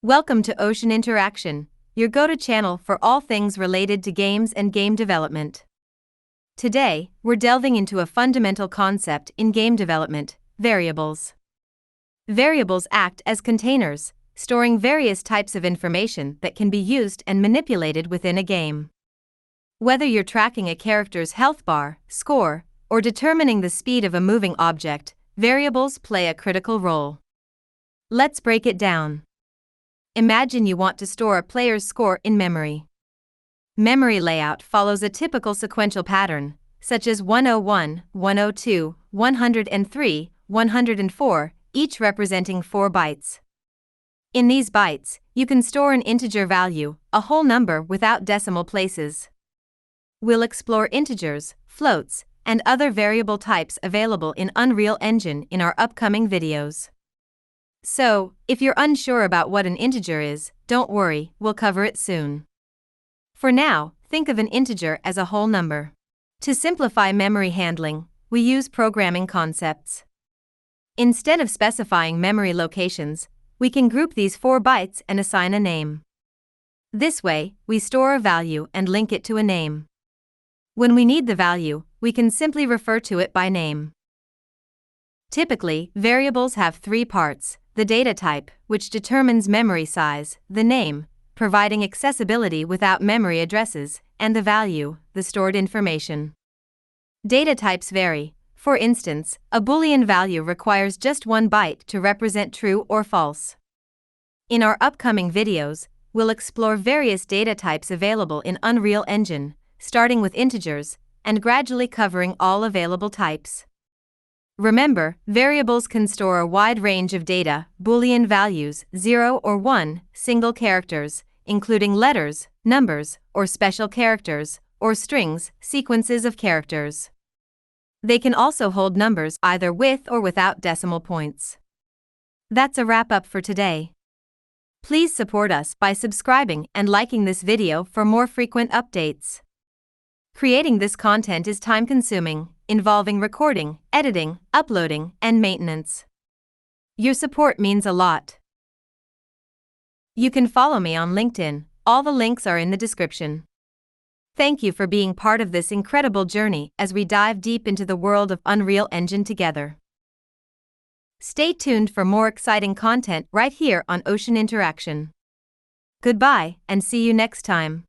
Welcome to Ocean Interaction, your go-to channel for all things related to games and game development. Today, we're delving into a fundamental concept in game development: variables. Variables act as containers, storing various types of information that can be used and manipulated within a game. Whether you're tracking a character's health bar, score, or determining the speed of a moving object, variables play a critical role. Let's break it down. Imagine you want to store a player's score in memory. Memory layout follows a typical sequential pattern, such as 101, 102, 103, 104, each representing 4 bytes. In these bytes, you can store an integer value, a whole number without decimal places. We'll explore integers, floats, and other variable types available in Unreal Engine in our upcoming videos. So, if you're unsure about what an integer is, don't worry, we'll cover it soon. For now, think of an integer as a whole number. To simplify memory handling, we use programming concepts. Instead of specifying memory locations, we can group these 4 bytes and assign a name. This way, we store a value and link it to a name. When we need the value, we can simply refer to it by name. Typically, variables have 3 parts: the data type, which determines memory size, the name, providing accessibility without memory addresses, and the value, the stored information. Data types vary. For instance, a Boolean value requires just 1 byte to represent true or false. In our upcoming videos, we'll explore various data types available in Unreal Engine, starting with integers, and gradually covering all available types. Remember, variables can store a wide range of data: Boolean values, 0 or 1, single characters, including letters, numbers, or special characters, or strings, sequences of characters. They can also hold numbers either with or without decimal points. That's a wrap-up for today. Please support us by subscribing and liking this video for more frequent updates. Creating this content is time-consuming, involving recording, editing, uploading, and maintenance. Your support means a lot. You can follow me on LinkedIn, all the links are in the description. Thank you for being part of this incredible journey as we dive deep into the world of Unreal Engine together. Stay tuned for more exciting content right here on Ocean Interaction. Goodbye, and see you next time.